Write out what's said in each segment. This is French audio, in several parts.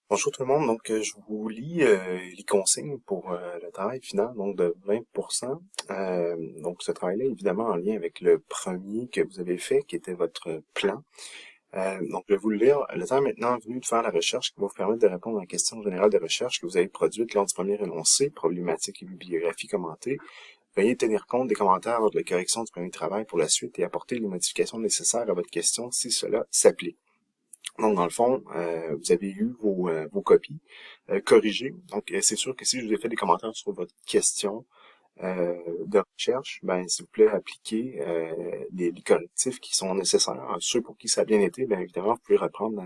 Bonjour tout le monde, je vous lis les consignes pour le travail final, donc de 20%. Donc ce travail-là, évidemment, en lien avec le premier que vous avez fait, qui était votre plan. Donc je vais vous le lire. Le temps est maintenant venu de faire la recherche qui va vous permettre de répondre à la question générale de recherche que vous avez produite lors du premier énoncé, problématique et bibliographie commentée. Veuillez tenir compte des commentaires lors de la correction du premier travail pour la suite et apporter les modifications nécessaires à votre question si cela s'applique. Donc, dans le fond, vous avez eu vos copies corrigées. Donc, c'est sûr que si je vous ai fait des commentaires sur votre question de recherche, ben, s'il vous plaît, appliquez les correctifs qui sont nécessaires. Ceux pour qui ça a bien été, bien évidemment, vous pouvez reprendre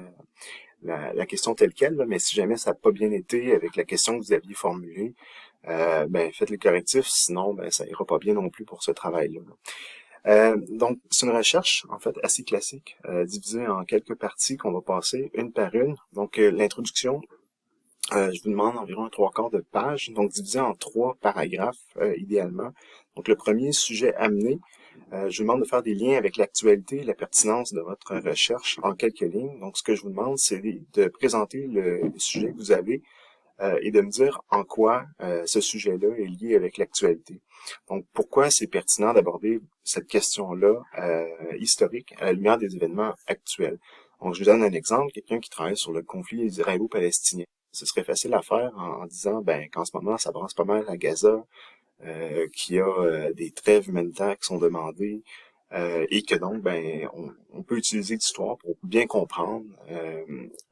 la question telle quelle, là, mais si jamais ça n'a pas bien été avec la question que vous aviez formulée, ben, faites les correctifs, sinon, ben, ça ira pas bien non plus pour ce travail-là. Donc, c'est une recherche, en fait, assez classique, divisée en quelques parties qu'on va passer une par une. Donc, l'introduction, je vous demande environ un 3/4 de page, donc divisé en 3 paragraphes, idéalement. Donc, le premier sujet amené, je vous demande de faire des liens avec l'actualité et la pertinence de votre recherche en quelques lignes. Donc, ce que je vous demande, c'est de présenter le sujet que vous avez et de me dire en quoi ce sujet-là est lié avec l'actualité. Donc, pourquoi c'est pertinent d'aborder cette question-là historique à la lumière des événements actuels. Donc, je vous donne un exemple, quelqu'un qui travaille sur le conflit israélo-palestinien. Ce serait facile à faire en disant qu'en ce moment, ça brasse pas mal à Gaza, qu'il y a des trêves humanitaires qui sont demandées, et que donc, on peut utiliser l'histoire pour bien comprendre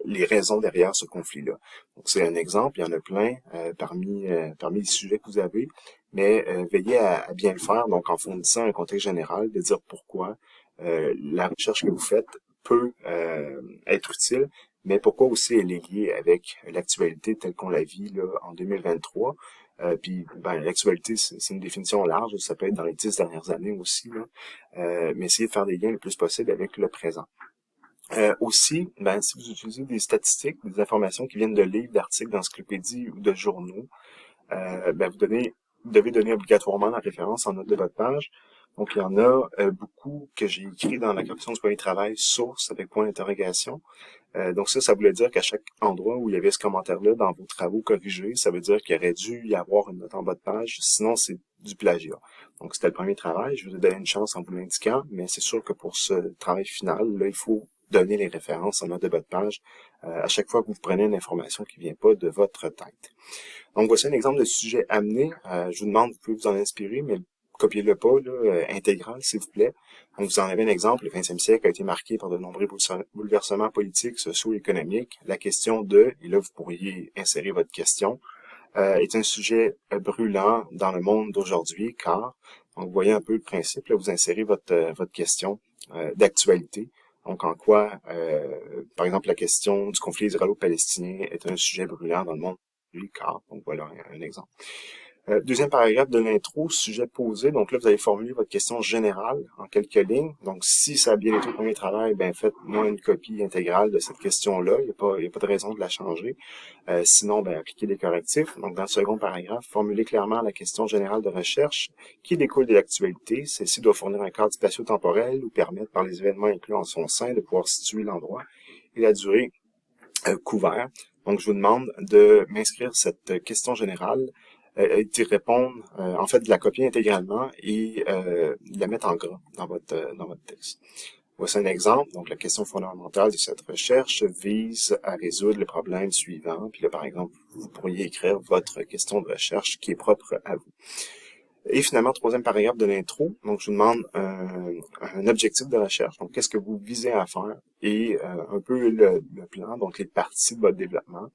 les raisons derrière ce conflit-là. Donc, c'est un exemple, il y en a plein parmi les sujets que vous avez, mais veillez à bien le faire, donc en fournissant un contexte général, de dire pourquoi la recherche que vous faites peut être utile, mais pourquoi aussi elle est liée avec l'actualité telle qu'on la vit là, en 2023. Puis l'actualité, c'est une définition large, ça peut être dans les 10 dernières années aussi, là. Mais essayez de faire des liens le plus possible avec le présent. Aussi, si vous utilisez des statistiques, des informations qui viennent de livres, d'articles, d'encyclopédies ou de journaux, vous devez donner obligatoirement la référence en note de votre page. Donc, il y en a beaucoup que j'ai écrit dans la correction du premier travail, source avec point d'interrogation. Donc ça voulait dire qu'à chaque endroit où il y avait ce commentaire-là dans vos travaux corrigés, ça veut dire qu'il aurait dû y avoir une note en bas de page, sinon c'est du plagiat. Donc c'était le premier travail, je vous ai donné une chance en vous l'indiquant, mais c'est sûr que pour ce travail final, là, il faut donner les références en note de bas de page à chaque fois que vous prenez une information qui vient pas de votre tête. Donc voici un exemple de sujet amené. Je vous demande, vous pouvez vous en inspirer, mais copiez-le pas, là, intégral, s'il vous plaît. Donc vous en avez un exemple, le 20e siècle a été marqué par de nombreux bouleversements politiques, sociaux et économiques. La question de, et là vous pourriez insérer votre question, est un sujet brûlant dans le monde d'aujourd'hui, car, donc vous voyez un peu le principe, là, vous insérez votre question d'actualité. Donc, en quoi, par exemple, la question du conflit israélo-palestinien est un sujet brûlant dans le monde d'aujourd'hui, car, donc voilà un exemple. Deuxième paragraphe de l'intro, sujet posé. Donc là, vous allez formuler votre question générale en quelques lignes. Donc, si ça a bien été au premier travail, faites-moi une copie intégrale de cette question-là. Il n'y a pas de raison de la changer. Sinon, appliquez des correctifs. Donc, dans le second paragraphe, formulez clairement la question générale de recherche qui découle de l'actualité. Celle-ci doit fournir un cadre spatio-temporel ou permettre, par les événements inclus en son sein, de pouvoir situer l'endroit et la durée couvert. Donc, je vous demande de m'inscrire cette question générale d'y répondre, en fait, de la copier intégralement et de la mettre en gras dans votre texte. Voici un exemple. Donc, la question fondamentale de cette recherche vise à résoudre le problème suivant. Puis là, par exemple, vous pourriez écrire votre question de recherche qui est propre à vous. Et finalement, troisième paragraphe de l'intro. Donc, je vous demande un objectif de recherche. Donc, qu'est-ce que vous visez à faire et un peu le plan, donc les parties de votre développement.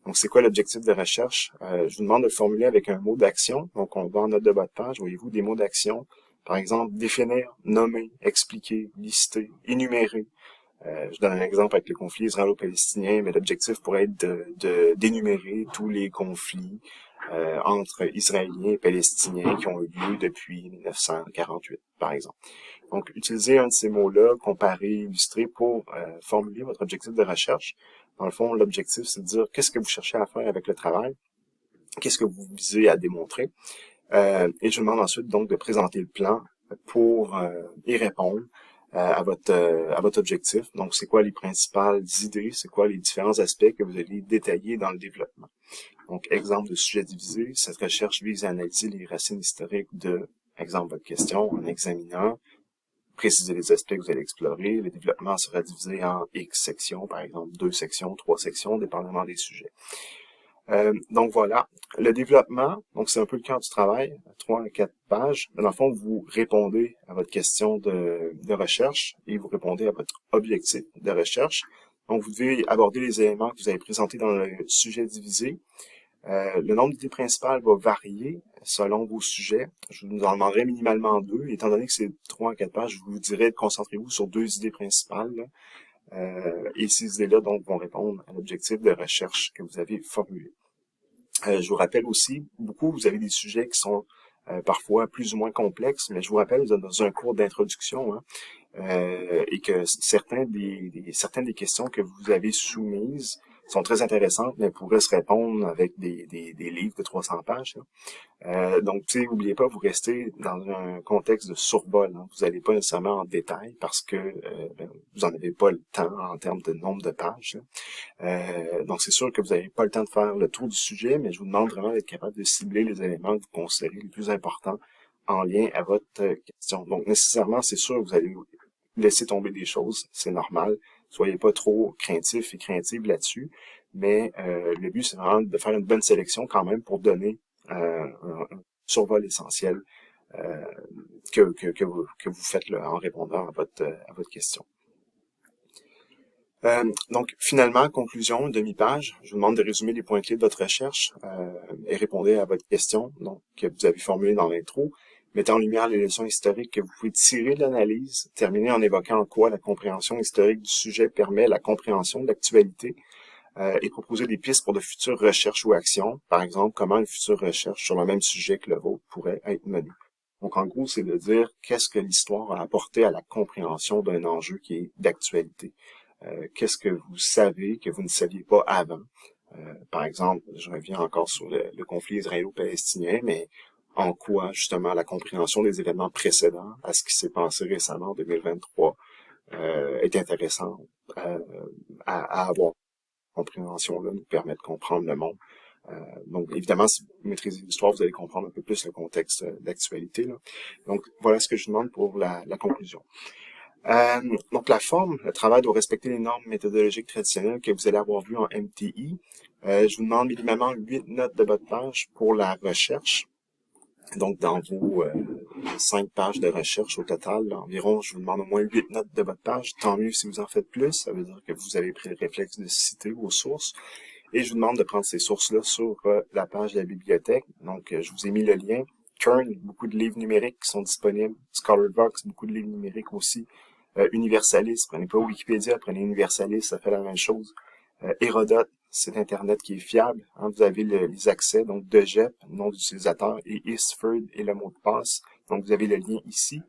Donc, c'est quoi l'objectif de recherche? Je vous demande de le formuler avec un mot d'action. Donc, on va en note de bas de page. Voyez-vous des mots d'action? Par exemple, définir, nommer, expliquer, lister, énumérer. Je donne un exemple avec le conflit israélo-palestinien, mais l'objectif pourrait être d'énumérer tous les conflits entre Israéliens et Palestiniens qui ont eu lieu depuis 1948, par exemple. Donc, utilisez un de ces mots-là, comparer, illustrer, pour formuler votre objectif de recherche. Dans le fond, l'objectif, c'est de dire qu'est-ce que vous cherchez à faire avec le travail, qu'est-ce que vous visez à démontrer. Et je vous demande ensuite donc de présenter le plan pour y répondre à votre objectif. Donc, c'est quoi les principales idées, c'est quoi les différents aspects que vous allez détailler dans le développement. Donc, exemple de sujet divisé, cette recherche vise à analyser les racines historiques de, exemple, votre question, en examinant, préciser les aspects que vous allez explorer. Le développement sera divisé en X sections, par exemple 2 sections, 3 sections, dépendamment des sujets. Donc voilà, le développement, donc c'est un peu le cœur du travail, 3 à 4 pages. Dans le fond, vous répondez à votre question de recherche et vous répondez à votre objectif de recherche. Donc vous devez aborder les éléments que vous avez présentés dans le sujet divisé. Le nombre d'idées principales va varier selon vos sujets. Je vous en demanderai minimalement 2. Étant donné que c'est 3 à 4 pages, je vous dirais de concentrez-vous sur 2 idées principales. Et ces idées-là donc vont répondre à l'objectif de recherche que vous avez formulé. Je vous rappelle aussi, vous avez des sujets qui sont parfois plus ou moins complexes, mais je vous rappelle, vous êtes dans un cours d'introduction, hein, et que certaines des questions que vous avez soumises sont très intéressantes, mais pourraient se répondre avec des livres de 300 pages. Donc, tu sais, n'oubliez pas, vous restez dans un contexte de survol. Hein. Vous n'allez pas nécessairement en détail parce que vous n'en avez pas le temps en termes de nombre de pages. Donc, c'est sûr que vous n'avez pas le temps de faire le tour du sujet, mais je vous demande vraiment d'être capable de cibler les éléments que vous considérez les plus importants en lien à votre question. Donc, nécessairement, c'est sûr que vous allez laisser tomber des choses, c'est normal. Soyez pas trop craintifs et craintives là-dessus, mais le but, c'est vraiment de faire une bonne sélection quand même pour donner un survol essentiel que vous faites là, en répondant à votre question. Donc, finalement, conclusion, demi-page. Je vous demande de résumer les points clés de votre recherche et répondez à votre question donc, que vous avez formulée dans l'intro. Mettez en lumière les leçons historiques que vous pouvez tirer de l'analyse. Terminez en évoquant en quoi la compréhension historique du sujet permet la compréhension de l'actualité et proposer des pistes pour de futures recherches ou actions. Par exemple, comment une future recherche sur le même sujet que le vôtre pourrait être menée. Donc, en gros, c'est de dire qu'est-ce que l'histoire a apporté à la compréhension d'un enjeu qui est d'actualité. Qu'est-ce que vous savez que vous ne saviez pas avant. Par exemple, je reviens encore sur le conflit israélo-palestinien, mais en quoi, justement, la compréhension des événements précédents à ce qui s'est passé récemment en 2023 est intéressant à avoir. Cette compréhension-là nous permet de comprendre le monde. Donc, évidemment, si vous maîtrisez l'histoire, vous allez comprendre un peu plus le contexte d'actualité. Donc, voilà ce que je demande pour la conclusion. Donc, la forme, le travail doit respecter les normes méthodologiques traditionnelles que vous allez avoir vues en MTI. Je vous demande minimalement 8 notes de bas de page pour la recherche. Donc, dans vos 5 pages de recherche au total, environ, je vous demande au moins 8 notes de bas de page. Tant mieux si vous en faites plus, ça veut dire que vous avez pris le réflexe de citer vos sources. Et je vous demande de prendre ces sources-là sur la page de la bibliothèque. Donc, je vous ai mis le lien. Kern, beaucoup de livres numériques qui sont disponibles. Scholarbox, beaucoup de livres numériques aussi. Universalis, prenez pas Wikipédia, prenez Universalis, ça fait la même chose. Hérodote, site internet qui est fiable. Hein, vous avez les accès, donc de GEP, nom d'utilisateur, et Eastford et le mot de passe. Donc, vous avez le lien ici.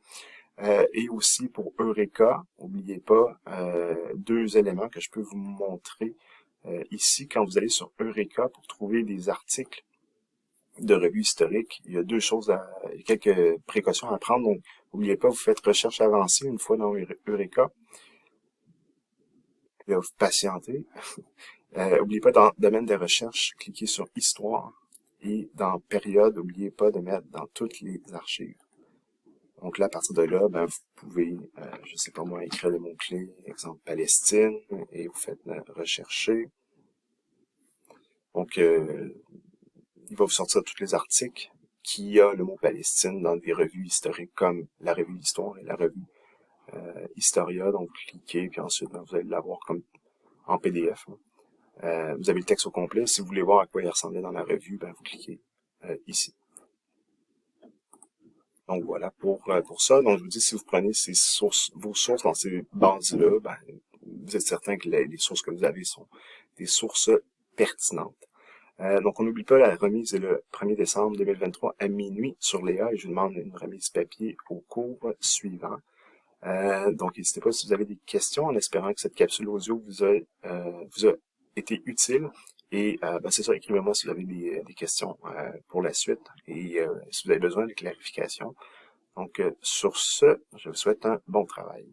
Et aussi pour Eureka, n'oubliez pas 2 éléments que je peux vous montrer ici. Quand vous allez sur Eureka pour trouver des articles de revues historiques, il y a 2 choses, il y a quelques précautions à prendre. Donc, n'oubliez pas, vous faites recherche avancée une fois dans Eureka. Et là, vous patientez. N'oubliez pas, dans domaine de recherche, cliquez sur Histoire. Et dans Période, n'oubliez pas de mettre dans toutes les archives. Donc là, à partir de là, vous pouvez, je sais pas moi, écrire le mot-clé, exemple Palestine, et vous faites rechercher. Donc, il va vous sortir tous les articles qui a le mot Palestine dans des revues historiques comme la revue L'Histoire et la revue Historia. Donc, cliquez, puis ensuite, vous allez l'avoir comme en PDF. Vous avez le texte au complet. Si vous voulez voir à quoi il ressemblait dans la revue, vous cliquez ici. Donc voilà pour ça. Donc je vous dis, si vous prenez vos sources dans ces bases-là, vous êtes certain que les sources que vous avez sont des sources pertinentes. Donc on n'oublie pas la remise est le 1er décembre 2023 à minuit sur Léa et je vous demande une remise papier au cours suivant. Donc n'hésitez pas si vous avez des questions en espérant que cette capsule audio vous a été utile. Et c'est ça, écrivez-moi si vous avez des questions pour la suite et si vous avez besoin de clarification. Donc, sur ce, je vous souhaite un bon travail.